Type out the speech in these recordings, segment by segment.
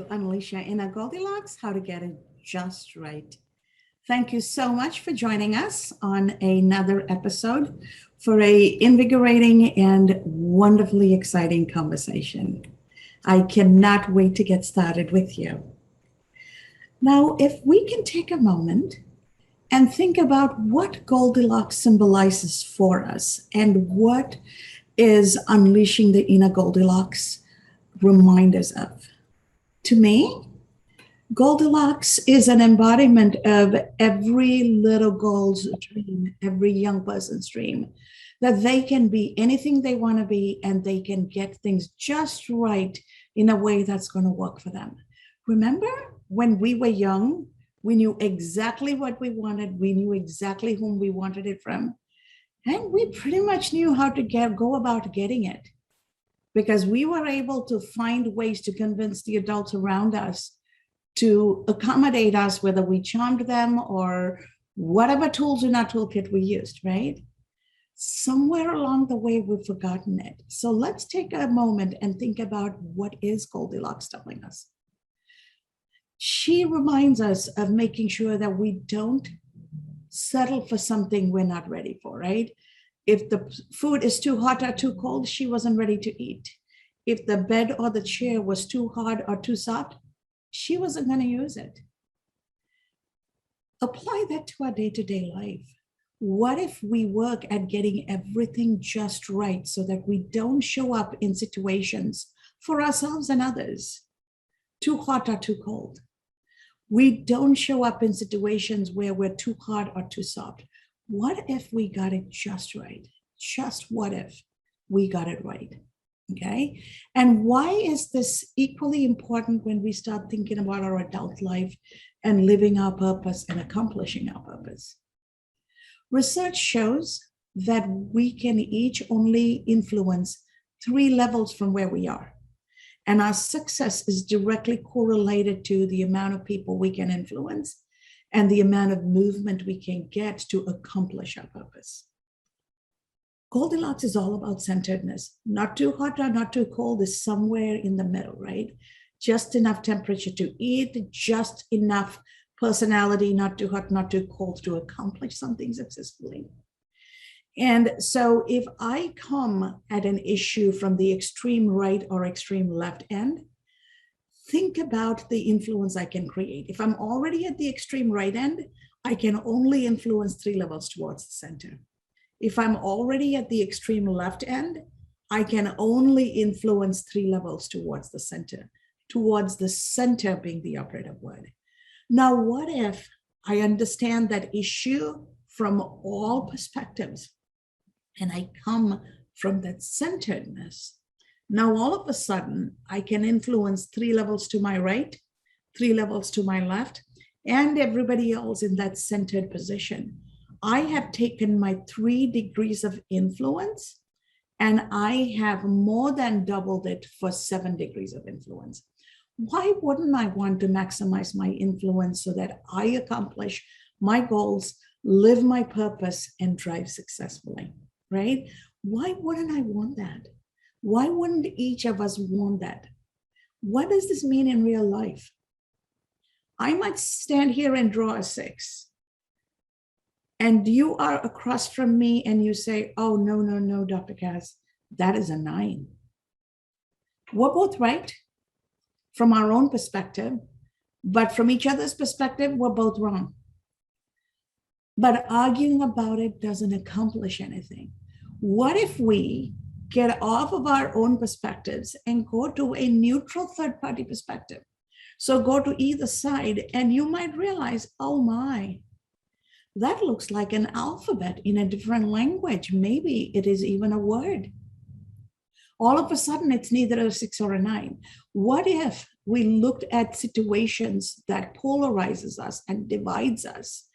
to Unleash Your Inner Goldilocks, how to get it just right. Thank you so much for joining us on another episode for a invigorating and wonderfully exciting conversation. I cannot wait to get started with you. Now, if we can take a moment and think about what Goldilocks symbolizes for us and what is unleashing the inner Goldilocks remind us of. To me, Goldilocks is an embodiment of every little girl's dream, every young person's dream, that they can be anything they want to be and they can get things just right in a way that's going to work for them. Remember when we were young, we knew exactly what we wanted, we knew exactly whom we wanted it from, and we pretty much knew how to go about getting it because we were able to find ways to convince the adults around us to accommodate us, whether we charmed them or whatever tools in our toolkit we used, right? Somewhere along the way, we've forgotten it. So let's take a moment and think about what is Goldilocks telling us. She reminds us of making sure that we don't settle for something we're not ready for, right? If the food is too hot or too cold, she wasn't ready to eat. If the bed or the chair was too hard or too soft, she wasn't going to use it. Apply that to our day-to-day life. What if we work at getting everything just right so that we don't show up in situations for ourselves and others too hot or too cold? We don't show up in situations where we're too hard or too soft. What if we got it just right? Just what if we got it right? Okay. And why is this equally important when we start thinking about our adult life and living our purpose and accomplishing our purpose? Research shows that we can each only influence 3 levels from where we are. And our success is directly correlated to the amount of people we can influence and the amount of movement we can get to accomplish our purpose. Goldilocks is all about centeredness. Not too hot or not too cold is somewhere in the middle, right? Just enough temperature to eat, just enough personality, not too hot, not too cold to accomplish something successfully. And so if I come at an issue from the extreme right or extreme left end, think about the influence I can create. If I'm already at the extreme right end, I can only influence 3 levels towards the center. If I'm already at the extreme left end, I can only influence 3 levels towards the center being the operative word. Now, what if I understand that issue from all perspectives and I come from that centeredness? Now, all of a sudden, I can influence 3 levels to my right, 3 levels to my left, and everybody else in that centered position. I have taken my 3 degrees of influence, and I have more than doubled it for 7 degrees of influence. Why wouldn't I want to maximize my influence so that I accomplish my goals, live my purpose, and drive successfully, right? Why wouldn't I want that? Why wouldn't each of us want that? What does this mean in real life? I might stand here and draw a 6. And you are across from me and you say, oh, no, Dr. Kaz, that is a 9. We're both right from our own perspective, but from each other's perspective, we're both wrong. But arguing about it doesn't accomplish anything. What if we get off of our own perspectives and go to a neutral third-party perspective? So go to either side and you might realize, oh my, that looks like an alphabet in a different language. Maybe it is even a word. All of a sudden, it's neither a 6 or a 9. What if we looked at situations that polarizes us and divides us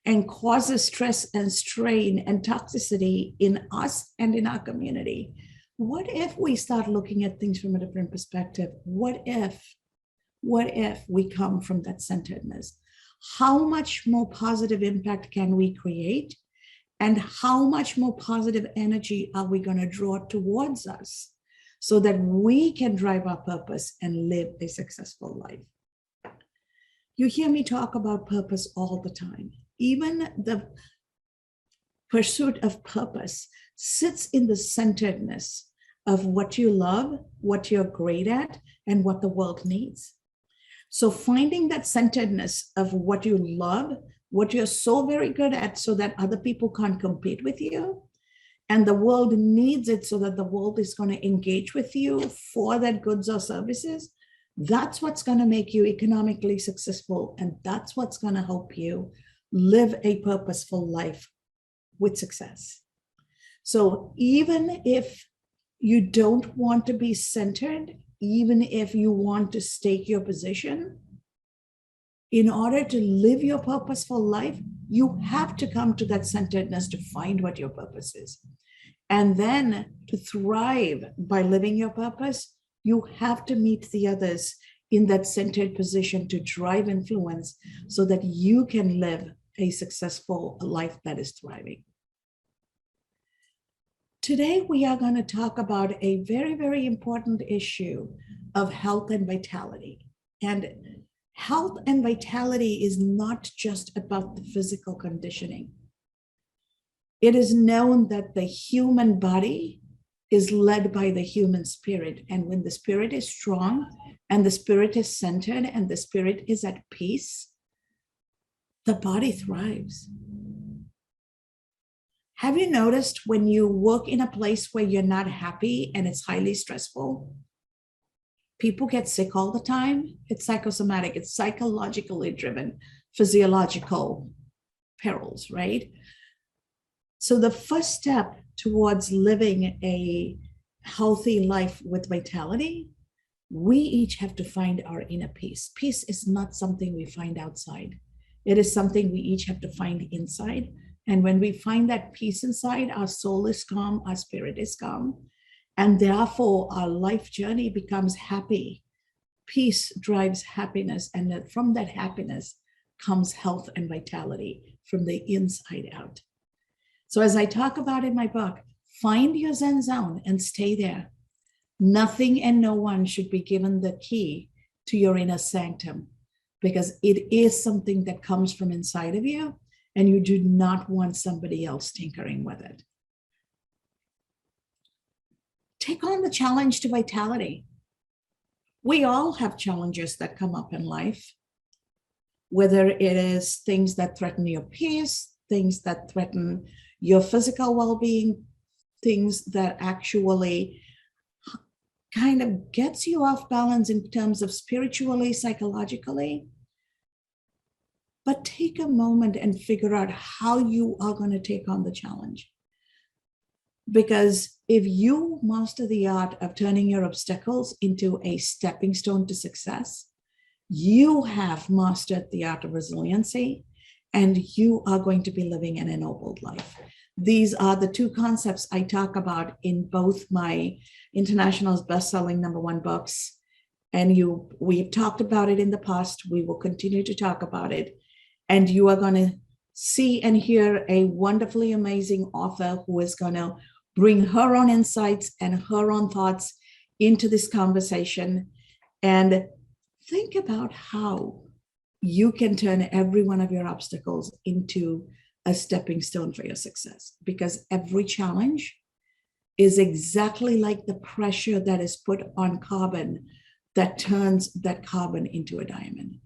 and causes stress and strain and toxicity in us and in our community? What if we start looking at things from a different perspective? What if we come from that centeredness? How much more positive impact can we create? And how much more positive energy are we going to draw towards us so that we can drive our purpose and live a successful life. You hear me talk about purpose all the time. Even the pursuit of purpose sits in the centeredness of what you love, what you're great at, and what the world needs. So finding that centeredness of what you love, what you're so very good at, so that other people can't compete with you, and the world needs it so that the world is going to engage with you for that goods or services, that's what's going to make you economically successful. And that's what's going to help you live a purposeful life with success. So even if you don't want to be centered, even if you want to stake your position, in order to live your purposeful life, you have to come to that centeredness to find what your purpose is. And then to thrive by living your purpose, you have to meet the others in that centered position to drive influence so that you can live a successful life that is thriving. Today, we are going to talk about a very, very important issue of health and vitality. And health and vitality is not just about the physical conditioning. It is known that the human body is led by the human spirit. And when the spirit is strong and the spirit is centered and the spirit is at peace, the body thrives. Have you noticed when you work in a place where you're not happy and it's highly stressful, people get sick all the time? It's psychosomatic, it's psychologically driven, physiological perils, right? So the first step towards living a healthy life with vitality, we each have to find our inner peace. Peace is not something we find outside. It is something we each have to find inside. And when we find that peace inside, our soul is calm, our spirit is calm, and therefore our life journey becomes happy. Peace drives happiness, and from that happiness comes health and vitality from the inside out. So as I talk about in my book, find your Zen zone and stay there. Nothing and no one should be given the key to your inner sanctum, because it is something that comes from inside of you, and you do not want somebody else tinkering with it. Take on the challenge to vitality. We all have challenges that come up in life, whether it is things that threaten your peace, things that threaten your physical well-being, things that actually kind of gets you off balance in terms of spiritually, psychologically. But take a moment and figure out how you are going to take on the challenge. Because if you master the art of turning your obstacles into a stepping stone to success, you have mastered the art of resiliency, and you are going to be living an ennobled life. These are the two concepts I talk about in both my international best-selling #1 books. And we've talked about it in the past. We will continue to talk about it. And you are going to see and hear a wonderfully amazing author who is going to bring her own insights and her own thoughts into this conversation. And think about how you can turn every one of your obstacles into a stepping stone for your success. Because every challenge is exactly like the pressure that is put on carbon that turns that carbon into a diamond.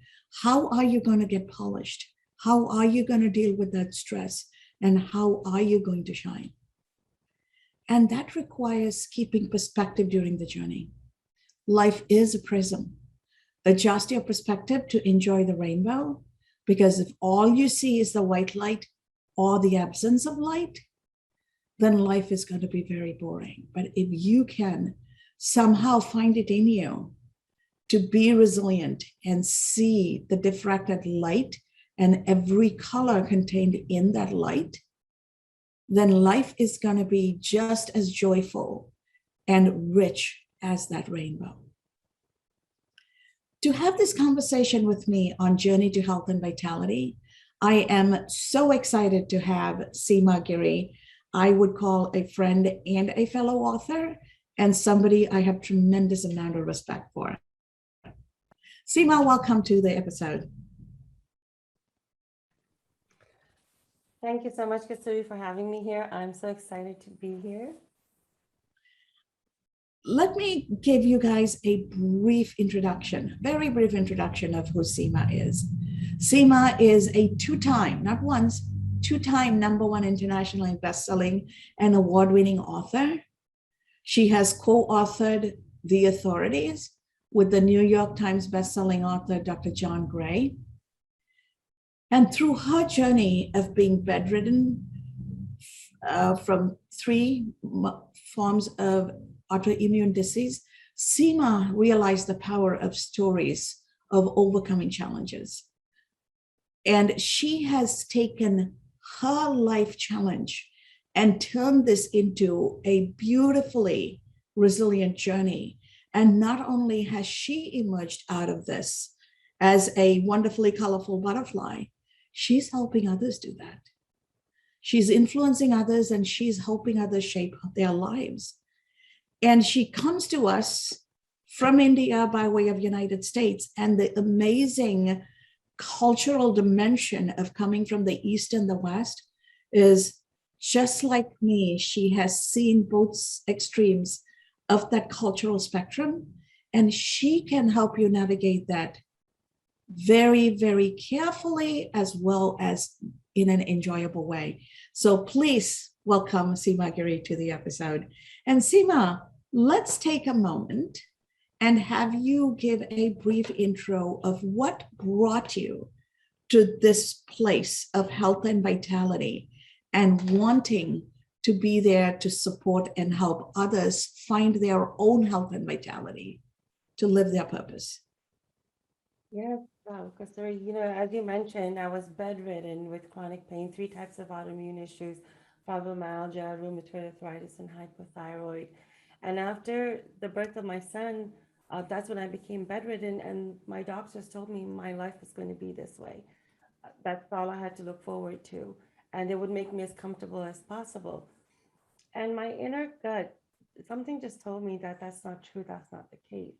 How are you going to get polished? How are you going to deal with that stress? And how are you going to shine? And that requires keeping perspective during the journey. Life is a prism. Adjust your perspective to enjoy the rainbow, because if all you see is the white light or the absence of light, then life is going to be very boring. But if you can somehow find it in you to be resilient and see the diffracted light and every color contained in that light, then life is going to be just as joyful and rich as that rainbow. To have this conversation with me on Journey to Health and Vitality, I am so excited to have Seema Giri. I would call a friend and a fellow author, and somebody I have tremendous amount of respect for. Seema, welcome to the episode. Thank you so much, Kasuri, for having me here. I'm so excited to be here. Let me give you guys a brief introduction, very brief introduction of who Seema is. Seema is a two-time, not once, two-time #1 internationally best-selling and award-winning author. She has co-authored The Authorities with the New York Times best-selling author, Dr. John Gray. And through her journey of being bedridden from 3 forms of autoimmune disease, Seema realized the power of stories of overcoming challenges. And she has taken her life challenge and turned this into a beautifully resilient journey. And not only has she emerged out of this as a wonderfully colorful butterfly, she's helping others do that. She's influencing others and she's helping others shape their lives. And she comes to us from India by way of United States, and the amazing cultural dimension of coming from the East and the West is just like me. She has seen both extremes of that cultural spectrum, and she can help you navigate that very, very carefully as well as in an enjoyable way. So please welcome Seema Giri to the episode. And Seema, let's take a moment and have you give a brief intro of what brought you to this place of health and vitality and wanting to be there to support and help others find their own health and vitality to live their purpose. Yes, wow, Kasuri, as you mentioned, I was bedridden with chronic pain, 3 types of autoimmune issues, fibromyalgia, rheumatoid arthritis, and hypothyroid. And after the birth of my son, that's when I became bedridden, and my doctors told me my life was going to be this way. That's all I had to look forward to, and it would make me as comfortable as possible. And my inner gut, something just told me that that's not true, that's not the case.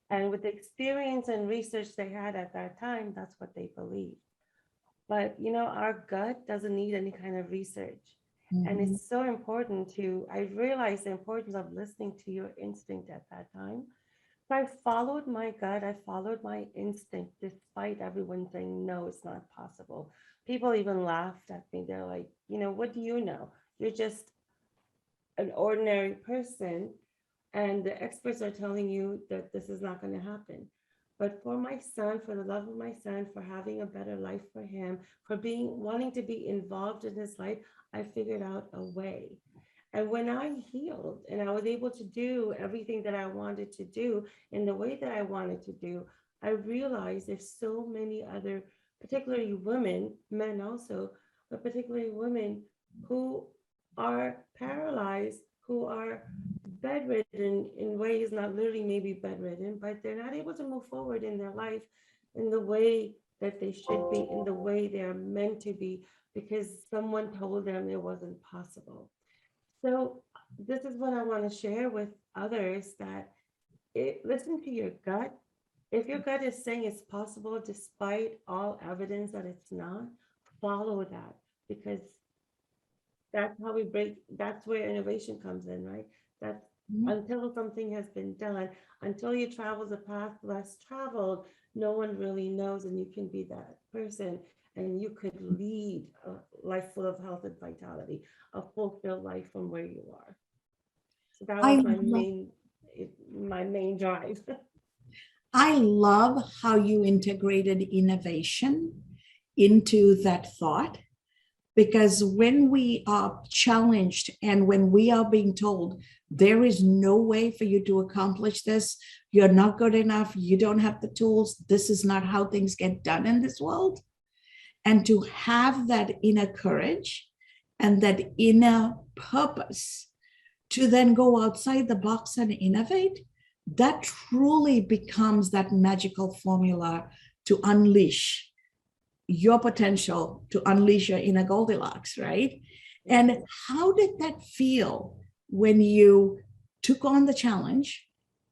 And with the experience and research they had at that time, that's what they believed. But our gut doesn't need any kind of research. And Mhm. it's so important I realized the importance of listening to your instinct at that time. So I followed my gut, I followed my instinct, despite everyone saying, no, it's not possible. People even laughed at me. They're like, what do you know? You're just an ordinary person, and the experts are telling you that this is not going to happen. But for my son, for the love of my son, for having a better life for him, for being wanting to be involved in his life, I figured out a way. And when I healed and I was able to do everything that I wanted to do in the way that I wanted to do, I realized there's so many other, particularly women, men also, but particularly women who are paralyzed, who are bedridden in ways, not literally maybe bedridden, but they're not able to move forward in their life in the way that they should be, in the way they're meant to be, because someone told them it wasn't possible. So this is what I want to share with others, that listen to your gut. If your gut is saying it's possible despite all evidence that it's not, follow that, because that's how we break, that's where innovation comes in, right? That's until something has been done, until you travel the path less traveled, no one really knows, and you can be that person, and you could lead a life full of health and vitality, a fulfilled life from where you are. So that I was love, my main drive. I love how you integrated innovation into that thought, because when we are challenged and when we are being told there is no way for you to accomplish this, you're not good enough, you don't have the tools, this is not how things get done in this world, and to have that inner courage and that inner purpose to then go outside the box and innovate, that truly becomes that magical formula to unleash your potential, to unleash your inner Goldilocks, right? And how did that feel when you took on the challenge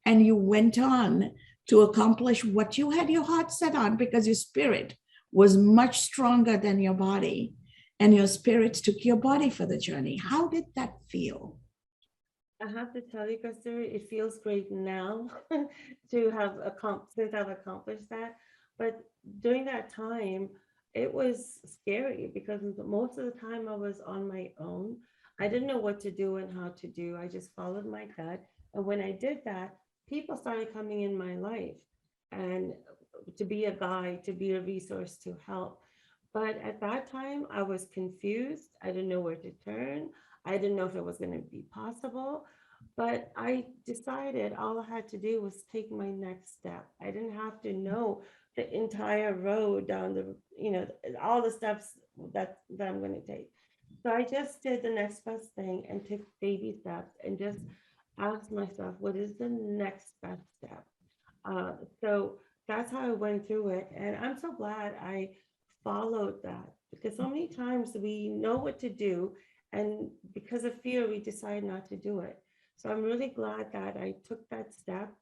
and you went on to accomplish what you had your heart set on, because your spirit was much stronger than your body, and your spirit took your body for the journey. How did that feel? I have to tell you, Kasturi, it feels great now to have accomplished that. But during that time, it was scary because most of the time I was on my own. I didn't know what to do and how to do. I just followed my gut. And when I did that, people started coming in my life and to be a guide, to be a resource, to help. But at that time, I was confused. I didn't know where to turn. I didn't know if it was going to be possible. But I decided all I had to do was take my next step. I didn't have to know the entire road down all the steps that I'm going to take. So I just did the next best thing and took baby steps and just asked myself, what is the next best step? So that's how I went through it. And I'm so glad I followed that, because so many times we know what to do, and because of fear, we decide not to do it. So I'm really glad that I took that step.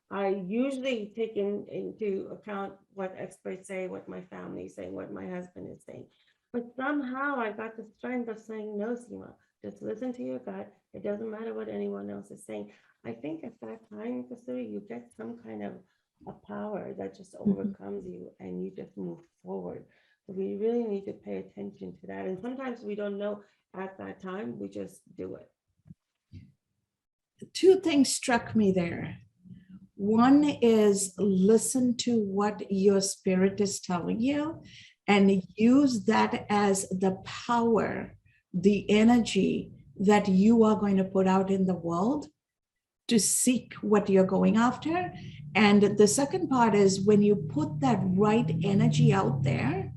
I usually take into account what experts say, what my family is saying, what my husband is saying. But somehow I got the strength of saying, no, Seema, just listen to your gut. It doesn't matter what anyone else is saying. I think at that time, Kasuri, you get some kind of a power that just Mhm. overcomes you and you just move forward. So we really need to pay attention to that. And sometimes we don't know at that time, we just do it. Two things struck me there. One is listen to what your spirit is telling you and use that as the power, the energy that you are going to put out in the world to seek what you're going after. And the second part is when you put that right energy out there,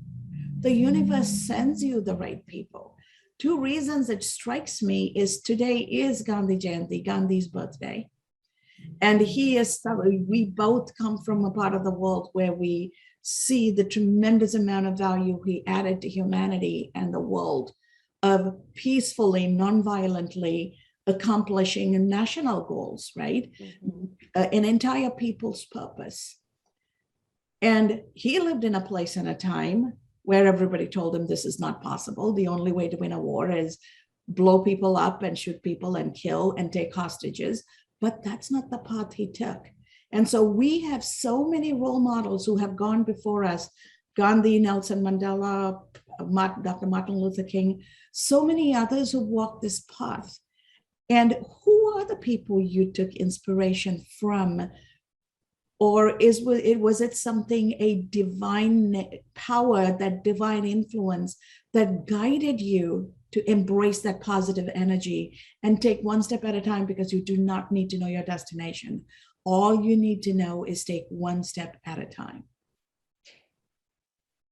the universe sends you the right people. Two reasons it strikes me is today is Gandhi Jayanti, Gandhi's birthday. And he is, we both come from a part of the world where we see the tremendous amount of value he added to humanity and the world of peacefully, non-violently accomplishing national goals, right? Mhm. An entire people's purpose. And he lived in a place and a time where everybody told him this is not possible. The only way to win a war is blow people up and shoot people and kill and take hostages. But that's not the path he took. And so we have so many role models who have gone before us: Gandhi, Nelson Mandela, Dr. Martin Luther King, so many others who walked this path. And who are the people you took inspiration from? Or was it something, a divine power, that divine influence that guided you to embrace that positive energy and take one step at a time? Because you do not need to know your destination. All you need to know is take one step at a time.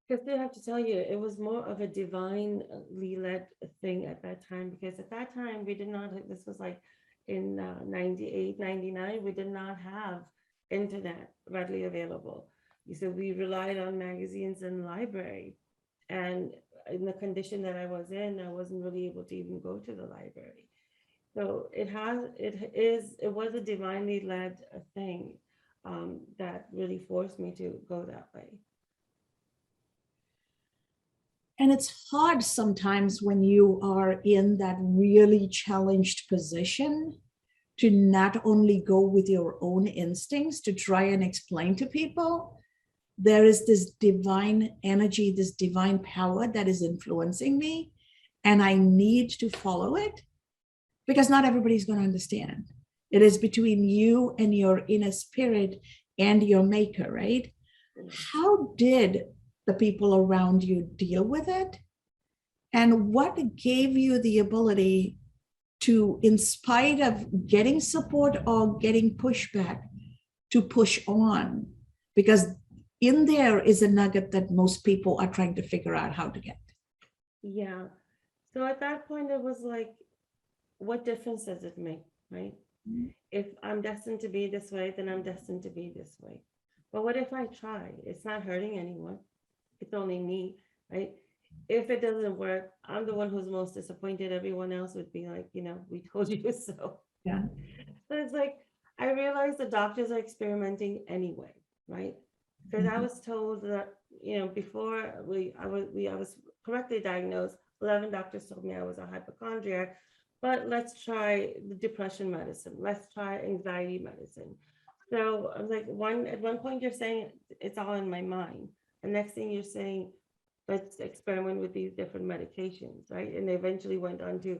Because I have to tell you, it was more of a divinely led thing at that time. Because at that time, we did not, this was like in 98, 99, we did not have internet readily available. So we relied on magazines and library. And in the condition that I was in, I wasn't really able to even go to the library. So it was a divinely led thing that really forced me to go that way. And it's hard sometimes when you are in that really challenged position to not only go with your own instincts to try and explain to people. There is this divine energy, this divine power that is influencing me, and I need to follow it, because not everybody's going to understand. It is between you and your inner spirit and your maker, right? How did the people around you deal with it? And what gave you the ability to, in spite of getting support or getting pushback, to push on? Because in there is a nugget that most people are trying to figure out how to get. Yeah. So at that point, it was like, what difference does it make, right? If I'm destined to be this way, then I'm destined to be this way. But what if I try? It's not hurting anyone. It's only me, right? If it doesn't work, I'm the one who's most disappointed. Everyone else would be like, we told you so. Yeah. But it's like, I realized the doctors are experimenting anyway, right? Because I Mhm. was told that, before I was correctly diagnosed, 11 doctors told me I was a hypochondriac, but let's try the depression medicine. Let's try anxiety medicine. So I was like, at one point you're saying it's all in my mind. The next thing you're saying, let's experiment with these different medications, right? And they eventually went on to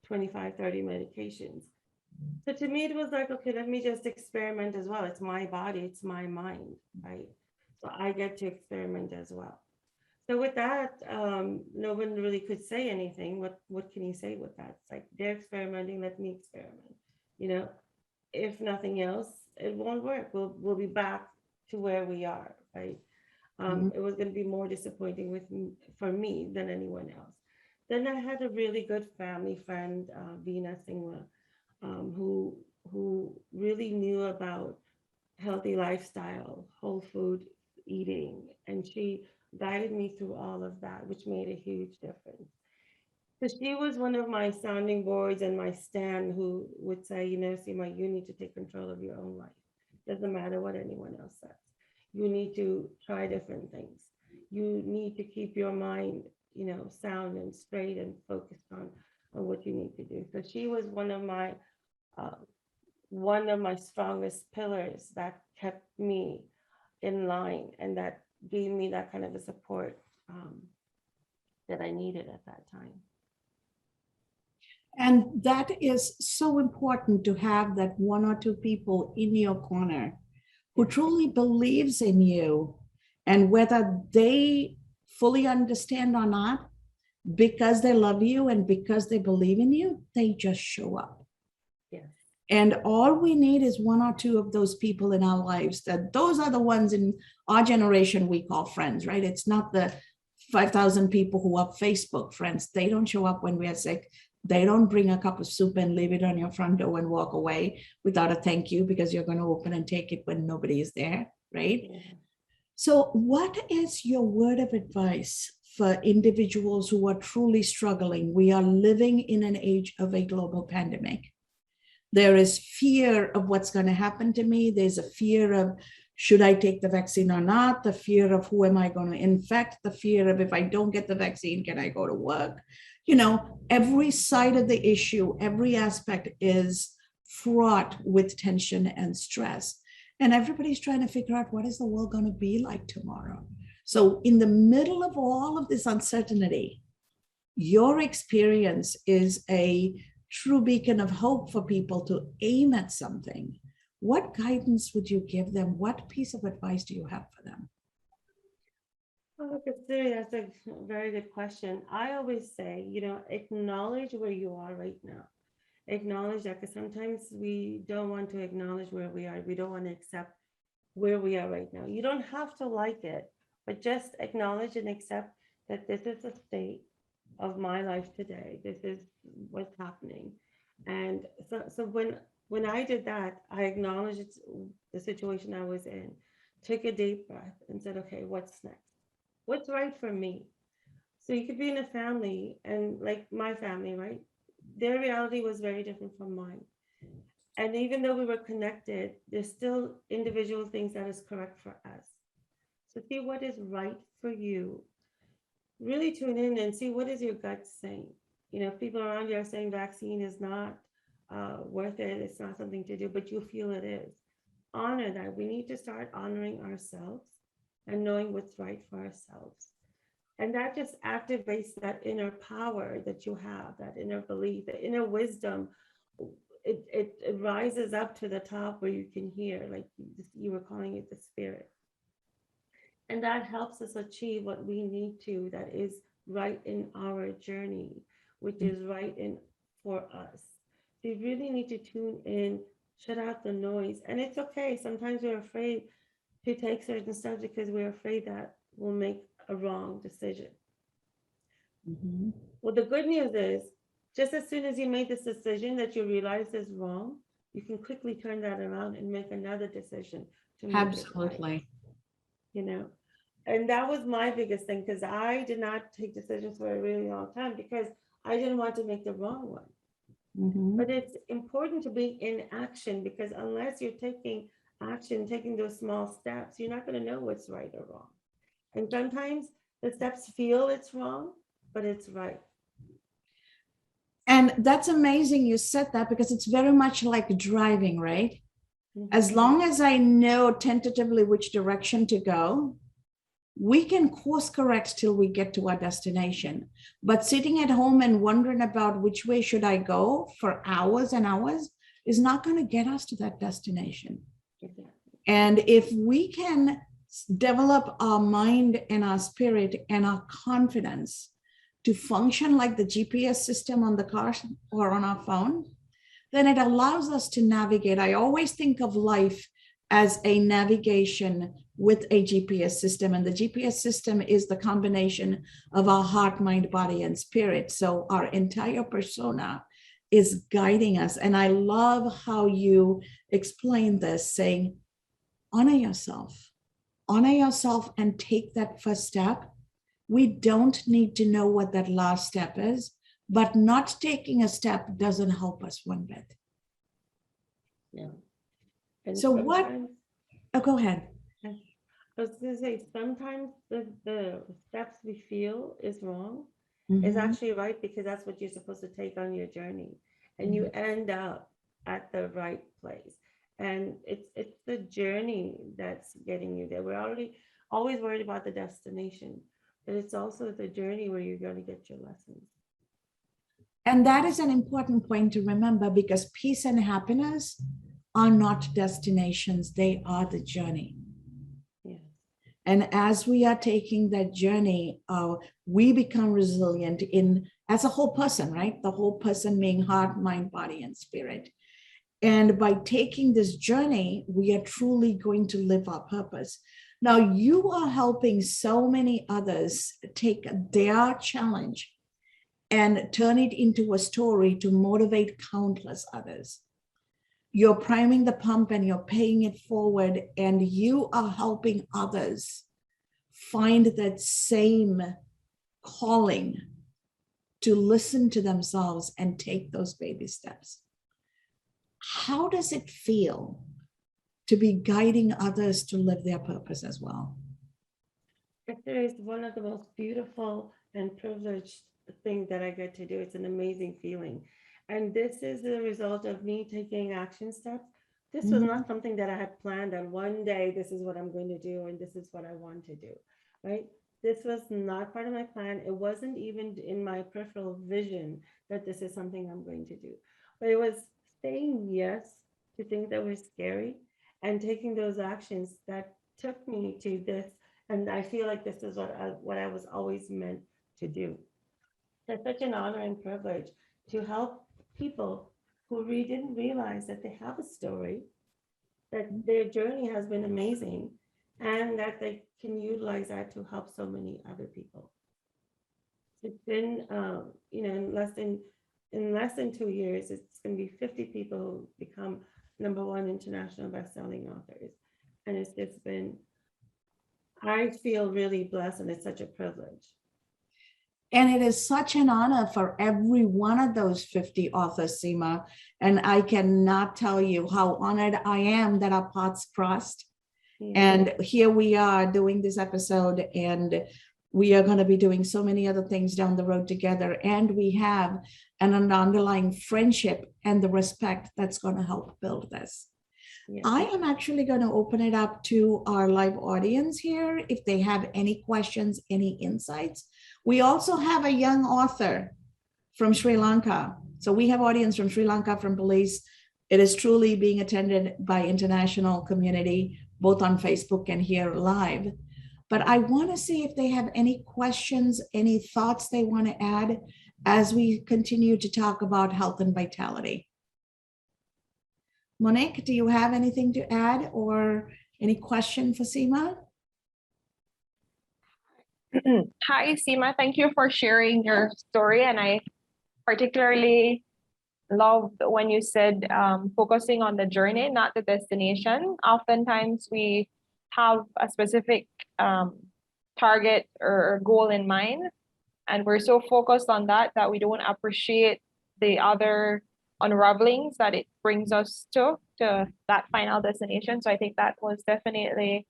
25, 30 medications. So to me, it was like, okay, let me just experiment as well. It's my body, it's my mind, right? So I get to experiment as well. So with that, no one really could say anything. What can you say with that? It's like they're experimenting, let me experiment. You know, if nothing else, it won't work. We'll be back to where we are, right? Mhm. It was going to be more disappointing for me than anyone else. Then I had a really good family friend, Veena Singla, who really knew about healthy lifestyle, whole food eating, and she guided me through all of that, which made a huge difference. So she was one of my sounding boards and my stand who would say, Seema, you need to take control of your own life. Doesn't matter what anyone else says. You need to try different things. You need to keep your mind, sound and straight and focused on what you need to do. So she was uh, one of my strongest pillars that kept me in line and that gave me that kind of a support that I needed at that time. And that is so important to have that one or two people in your corner who Yeah. truly believes in you, and whether they fully understand or not, because they love you and because they believe in you, they just show up. Yes. And all we need is one or two of those people in our lives. That those are the ones in our generation we call friends, right? It's not the 5,000 people who are Facebook friends. They don't show up when we are sick. They don't bring a cup of soup and leave it on your front door and walk away without a thank you because you're going to open and take it when nobody is there, right? Yeah. So, what is your word of advice for individuals who are truly struggling? We are living in an age of a global pandemic. There is fear of what's going to happen to me. There's a fear of should I take the vaccine or not? The fear of who am I going to infect? The fear of if I don't get the vaccine, can I go to work? Every side of the issue, every aspect is fraught with tension and stress. And everybody's trying to figure out what is the world going to be like tomorrow. So, in the middle of all of this uncertainty, your experience is a true beacon of hope for people to aim at something. What guidance would you give them? What piece of advice do you have for them? Oh, that's a very good question. I always say, acknowledge where you are right now. Acknowledge that because sometimes we don't want to acknowledge where we are. We don't want to accept where we are right now. You don't have to like it, but just acknowledge and accept that this is the state of my life today. This is what's happening. And so when I did that, I acknowledged the situation I was in, took a deep breath and said, okay, what's next? What's right for me? So you could be in a family and like my family, right? Their reality was very different from mine. And even though we were connected, there's still individual things that is correct for us. So see what is right for you. Really tune in and see what is your gut saying. If people around you are saying vaccine is not worth it, it's not something to do, but you feel it is. Honor that. We need to start honoring ourselves and knowing what's right for ourselves. And that just activates that inner power that you have, that inner belief, the inner wisdom. It rises up to the top where you can hear, like you were calling it the spirit. And that helps us achieve what we need to, that is right in our journey, which is right in for us. So you really need to tune in, shut out the noise. And it's okay. Sometimes we're afraid to take certain steps because we're afraid that we'll make a wrong decision. Mhm. Well, the good news is, just as soon as you made this decision that you realize is wrong, you can quickly turn that around and make another decision to make it right, Absolutely. you know? And that was my biggest thing because I did not take decisions for a really long time because I didn't want to make the wrong one. Mhm. But it's important to be in action, because unless you're taking action, taking those small steps, you're not going to know what's right or wrong. And sometimes the steps feel it's wrong, but it's right. And that's amazing you said that, because it's very much like driving, right? As Mhm. long as I know tentatively which direction to go, we can course correct till we get to our destination. But sitting at home and wondering about which way should I go for hours and hours is not going to get us to that destination. Exactly. And if we can develop our mind and our spirit and our confidence to function like the GPS system on the car or on our phone, then it allows us to navigate. I always think of life as a navigation with a GPS system. And the GPS system is the combination of our heart, mind, body, and spirit. So our entire persona is guiding us. And I love how you explain this, saying, honor yourself and take that first step. We don't need to know what that last step is, but not taking a step doesn't help us one bit. Yeah. And So what, sometimes, oh, go ahead. I was going to say, sometimes the steps we feel is wrong is Mhm. actually right, because that's what you're supposed to take on your journey. And you end up at the right place. And it's the journey that's getting you there. We're already always worried about the destination, but it's also the journey where you're going to get your lessons. And that is an important point to remember, because peace and happiness are not destinations, they are the journey. Yes. And as we are taking that journey, we become resilient in as a whole person, right? The whole person being heart, mind, body, and spirit. And by taking this journey, we are truly going to live our purpose. Now, you are helping so many others take their challenge and turn it into a story to motivate countless others. You're priming the pump and you're paying it forward, and you are helping others find that same calling to listen to themselves and take those baby steps. How does it feel to be guiding others to live their purpose as well? It is one of the most beautiful and privileged things that I get to do. It's an amazing feeling. And this is the result of me taking action steps. This was Mhm. not something that I had planned on one day. This is what I'm going to do, and this is what I want to do. Right? This was not part of my plan. It wasn't even in my peripheral vision that this is something I'm going to do. But it was saying yes to things that were scary and taking those actions that took me to this. And I feel like this is what I was always meant to do. It's such an honor and privilege to help people who really didn't realize that they have a story, that their journey has been amazing, and that they can utilize that to help so many other people. It's been, in less than 2 years, it's going to be 50 people who become #1 international best-selling authors, and it's just been, I feel really blessed, and it's such a privilege. And it is such an honor for every one of those 50 authors, Seema. And I cannot tell you how honored I am that our paths crossed. Yeah. And here we are doing this episode, and we are going to be doing so many other things down the road together. And we have an underlying friendship and the respect that's going to help build this. Yeah. I am actually going to open it up to our live audience here if they have any questions, any insights. We also have a young author from Sri Lanka. So we have audience from Sri Lanka, from Belize. It is truly being attended by international community, both on Facebook and here live. But I want to see if they have any questions, any thoughts they want to add as we continue to talk about health and vitality. Monique, do you have anything to add or any question for Seema? Hi, Seema. Thank you for sharing your story. And I particularly loved when you said focusing on the journey, not the destination. Oftentimes, we have a specific target or goal in mind, and we're so focused on that that we don't appreciate the other unravelings that it brings us to that final destination. So I think that was definitely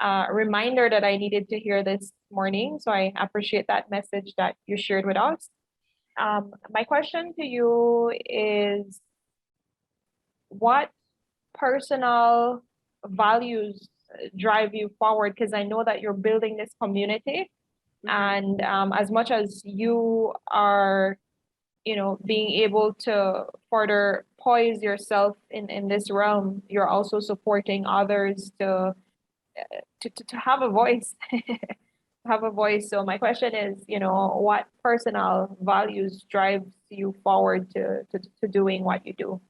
a reminder that I needed to hear this morning. So I appreciate that message that you shared with us. My question to you is, what personal values drive you forward? Because I know that you're building this community, and as much as you are, being able to further poise yourself in this realm, you're also supporting others to have a voice. Have a voice. So my question is, what personal values drives you forward to doing what you do?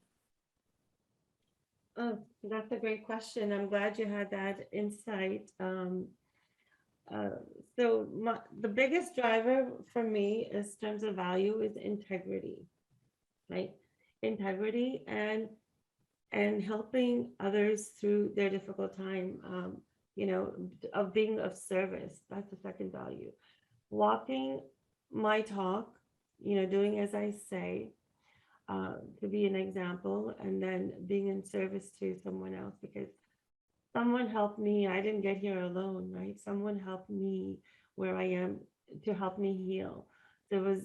Oh, that's a great question. I'm glad you had that insight. Uh, the biggest driver for me in terms of value is integrity, right? Integrity and helping others through their difficult time, of being of service. That's the second value. Walking my talk, doing as I say, to be an example, and then being in service to someone else, because someone helped me. I didn't get here alone, right? Someone helped me where I am to help me heal. There was,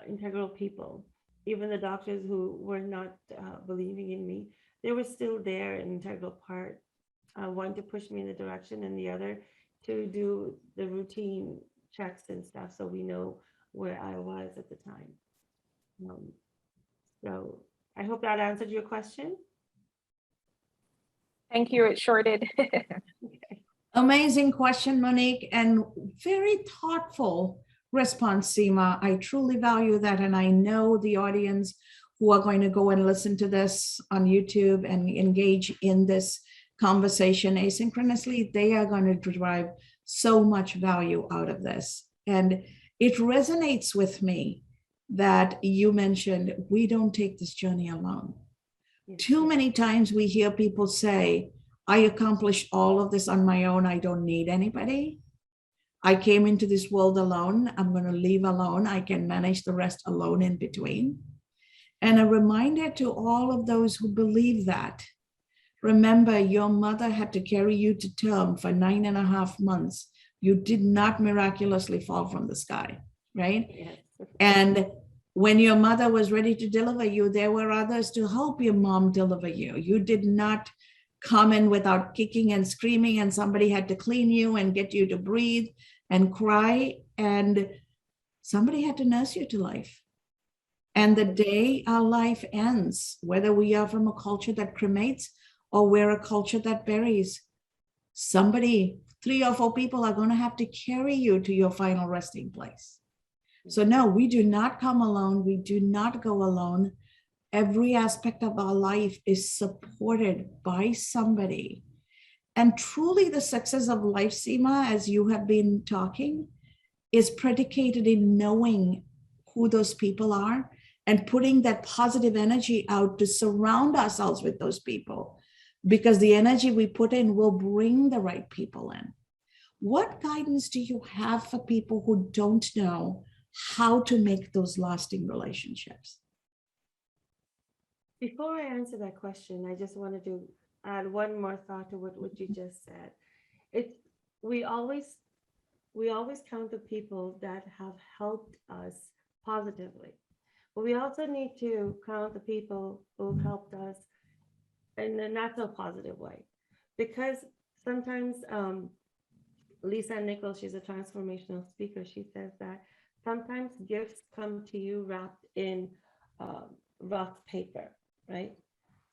integral people, even the doctors who were not believing in me, they were still there, an integral part. One to push me in the direction, and the other to do the routine checks and stuff, so we know where I was at the time. Um, so I hope that answered your question. Thank you. It sure did. Amazing question, Monique, and very thoughtful response, Seema. I truly value that. And I know the audience who are going to go and listen to this on YouTube and engage in this conversation asynchronously, they are going to derive so much value out of this. And it resonates with me that you mentioned we don't take this journey alone. Too many times we hear people say, I accomplished all of this on my own. I don't need anybody. I came into this world alone. I'm going to leave alone. I can manage the rest alone in between. And a reminder to all of those who believe that, remember, your mother had to carry you to term for 9.5 months. You did not miraculously fall from the sky, right? Yes. And when your mother was ready to deliver you, there were others to help your mom deliver you. You did not come in without kicking and screaming, and somebody had to clean you and get you to breathe and cry, and somebody had to nurse you to life. And the day our life ends, whether we are from a culture that cremates or we're a culture that buries, somebody, 3 or 4 people are going to have to carry you to your final resting place. So no, we do not come alone. We do not go alone. Every aspect of our life is supported by somebody. And truly the success of life, Seema, as you have been talking, is predicated in knowing who those people are and putting that positive energy out to surround ourselves with those people, because the energy we put in will bring the right people in. What guidance do you have for people who don't know how to make those lasting relationships? Before I answer that question, I just wanted to add one more thought to what you just said. It's we always count the people that have helped us positively, but we also need to count the people who helped us in a not so positive way, because sometimes Lisa Nichols, she's a transformational speaker. She says that sometimes gifts come to you wrapped in rough paper, right?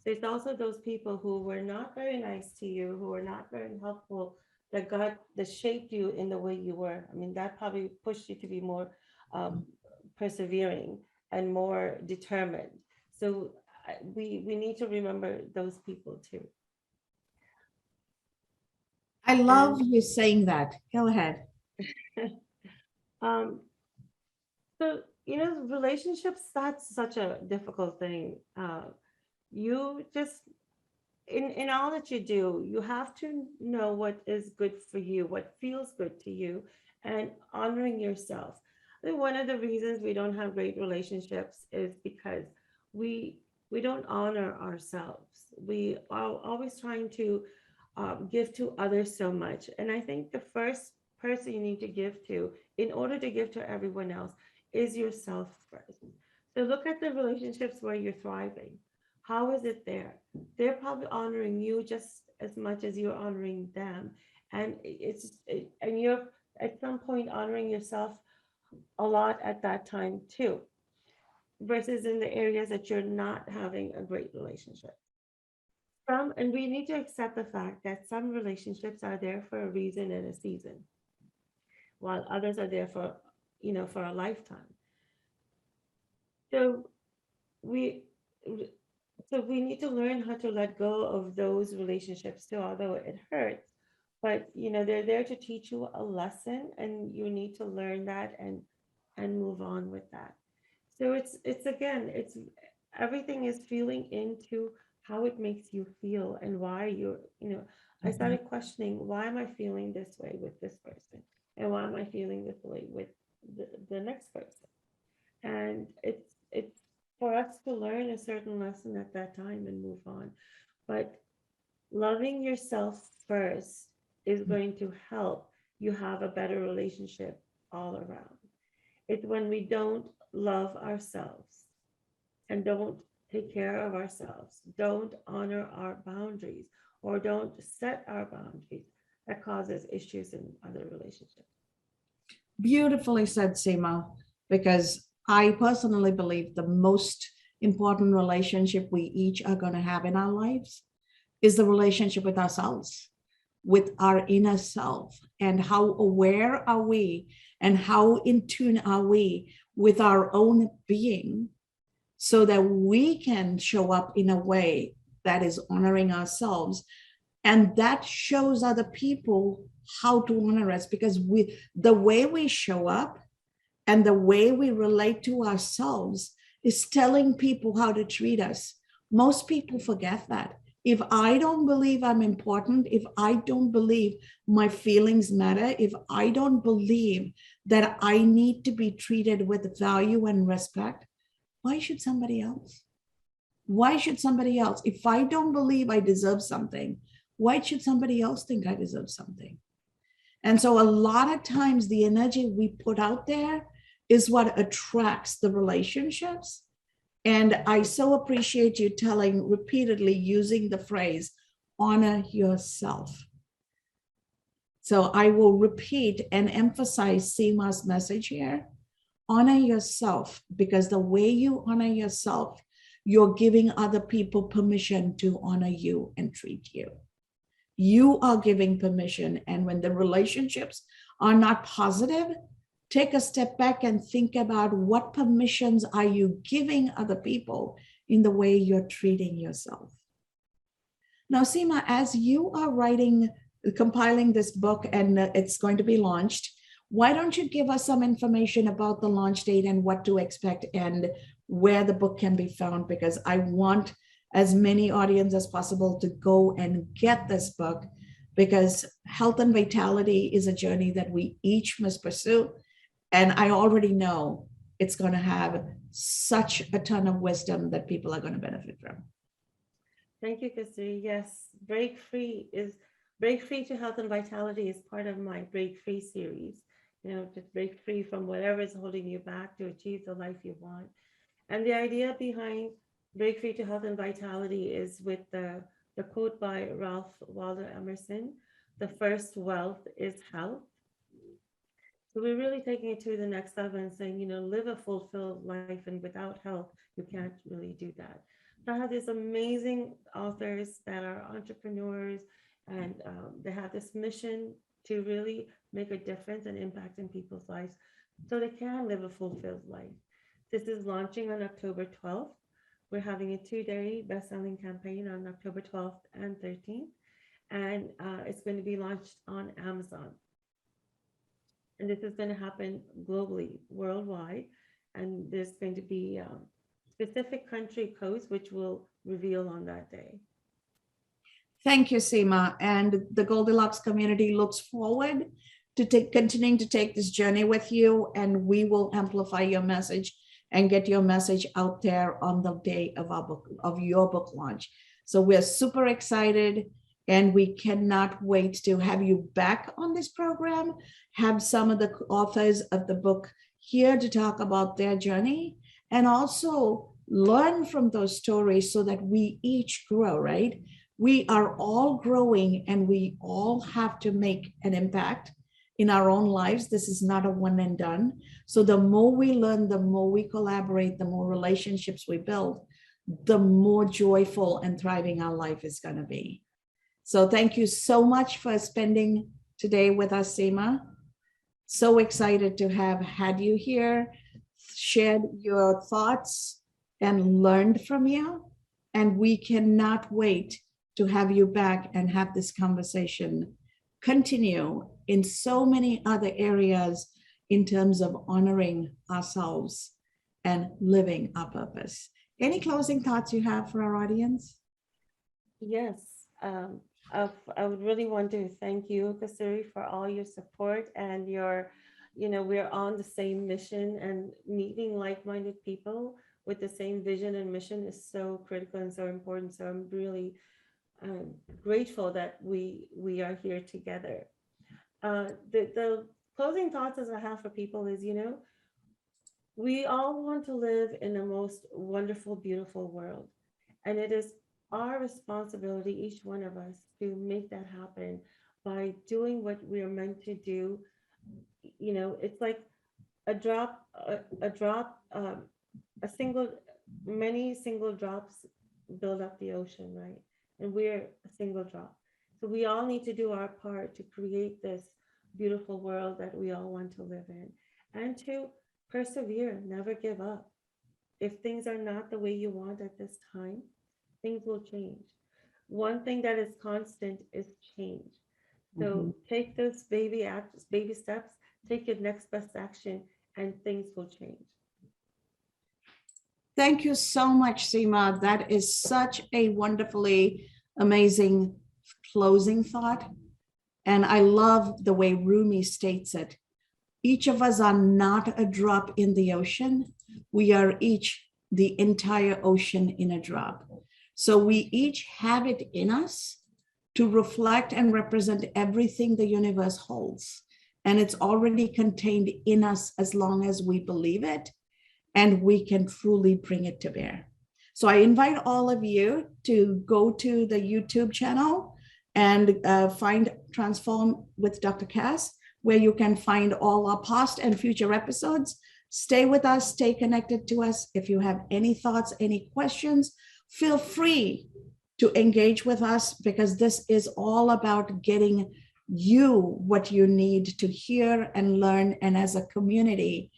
So it's also those people who were not very nice to you, who were not very helpful, that shaped you in the way you were. I mean, that probably pushed you to be more persevering and more determined. So we need to remember those people too. I love you saying that. Go ahead. Um, so, relationships, that's such a difficult thing. You just, in all that you do, you have to know what is good for you, what feels good to you, and honoring yourself. I think one of the reasons we don't have great relationships is because we don't honor ourselves. We are always trying to give to others so much. And I think the first person you need to give to, in order to give to everyone else, is yourself first. So look at the relationships where you're thriving. How is it there? They're probably honoring you just as much as you're honoring them. And and you're at some point honoring yourself a lot at that time too, versus in the areas that you're not having a great relationship. And we need to accept the fact that some relationships are there for a reason and a season, while others are there for, for a lifetime. So we, so we need to learn how to let go of those relationships too, although it hurts. But they're there to teach you a lesson, and you need to learn that and move on with that. So it's again, it's everything is feeling into how it makes you feel and why I started questioning, why am I feeling this way with this person? And why am I feeling this way with the next person? And it's for us to learn a certain lesson at that time and move on. But loving yourself first is going to help you have a better relationship all around. It's when we don't love ourselves and don't take care of ourselves, don't honor our boundaries, or don't set our boundaries, that causes issues in other relationships. Beautifully said, Seema, because I personally believe the most important relationship we each are going to have in our lives is the relationship with ourselves, with our inner self, and how aware are we and how in tune are we with our own being, so that we can show up in a way that is honoring ourselves, and that shows other people how to honor us, because the way we show up and the way we relate to ourselves is telling people how to treat us. Most people forget that. If I don't believe I'm important, if I don't believe my feelings matter, if I don't believe that I need to be treated with value and respect, why should somebody else? Why should somebody else? If I don't believe I deserve something, why should somebody else think I deserve something? And so a lot of times the energy we put out there is what attracts the relationships. And I so appreciate you repeatedly using the phrase, honor yourself. So I will repeat and emphasize Seema's message here. Honor yourself, because the way you honor yourself, you're giving other people permission to honor you and treat you. You are giving permission. And when the relationships are not positive, take a step back and think about what permissions are you giving other people in the way you're treating yourself. Now, Seema, as you are compiling this book and it's going to be launched, why don't you give us some information about the launch date and what to expect and where the book can be found? Because I want as many audience as possible to go and get this book, because health and vitality is a journey that we each must pursue. And I already know it's going to have such a ton of wisdom that people are going to benefit from. Thank you, Kasturi. Yes, Break Free to Health and Vitality is part of my Break Free series. To break free from whatever is holding you back to achieve the life you want. And the idea behind Break Free to Health and Vitality is with the quote by Ralph Waldo Emerson, the first wealth is health. So we're really taking it to the next level and saying, live a fulfilled life, and without health, you can't really do that. So I have these amazing authors that are entrepreneurs, and they have this mission to really make a difference and impact in people's lives so they can live a fulfilled life. This is launching on October 12th. We're having a 2-day best-selling campaign on October 12th and 13th, and it's going to be launched on Amazon. And this is going to happen globally, worldwide, and there's going to be specific country codes which will reveal on that day. Thank you, Seema. And the Goldilocks community looks forward to continuing to take this journey with you, and we will amplify your message and get your message out there on the day of your book launch. So we're super excited, and we cannot wait to have you back on this program, have some of the authors of the book here to talk about their journey, and also learn from those stories so that we each grow, right? We are all growing, and we all have to make an impact in our own lives. This is not a one and done. So the more we learn, the more we collaborate, the more relationships we build, the more joyful and thriving our life is going to be. So thank you so much for spending today with us, Seema. So excited to have had you here, shared your thoughts and learned from you. And we cannot wait to have you back and have this conversation continue in so many other areas in terms of honoring ourselves and living our purpose. Any closing thoughts you have for our audience? Yes, I would really want to thank you, Kasuri, for all your support and your, we're on the same mission, and meeting like-minded people with the same vision and mission is so critical and so important. So I'm really grateful that we are here together. The closing thoughts as I have for people is, we all want to live in the most wonderful, beautiful world. And it is our responsibility, each one of us, to make that happen by doing what we are meant to do. It's like many single drops build up the ocean, right? And we're a single drop. So we all need to do our part to create this beautiful world that we all want to live in, and to persevere, never give up. If things are not the way you want at this time, things will change. One thing that is constant is change. So take those baby steps, take your next best action, and things will change. Thank you so much, Seema. That is such a wonderfully amazing closing thought. And I love the way Rumi states it. Each of us are not a drop in the ocean. We are each the entire ocean in a drop. So we each have it in us to reflect and represent everything the universe holds. And it's already contained in us as long as we believe it, and we can truly bring it to bear. So I invite all of you to go to the YouTube channel and find Transform with Dr. Cass, where you can find all our past and future episodes. Stay with us, stay connected to us. If you have any thoughts, any questions, feel free to engage with us, because this is all about getting you what you need to hear and learn. And as a community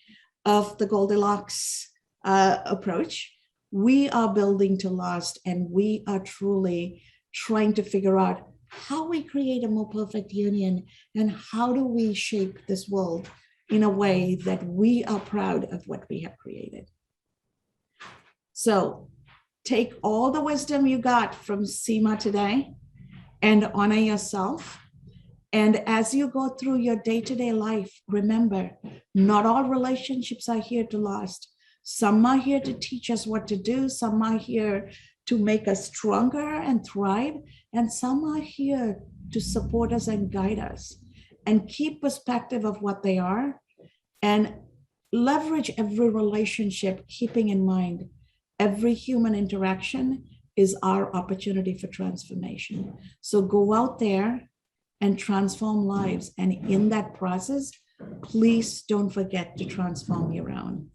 of the Goldilocks approach, we are building to last, and we are truly trying to figure out how we create a more perfect union, and how do we shape this world in a way that we are proud of what we have created. So take all the wisdom you got from Seema today and honor yourself. And as you go through your day-to-day life, remember, not all relationships are here to last. Some are here to teach us what to do. Some are here to make us stronger and thrive. And some are here to support us and guide us. And keep perspective of what they are, and leverage every relationship, keeping in mind every human interaction is our opportunity for transformation. So go out there and transform lives. And in that process, please don't forget to transform your own.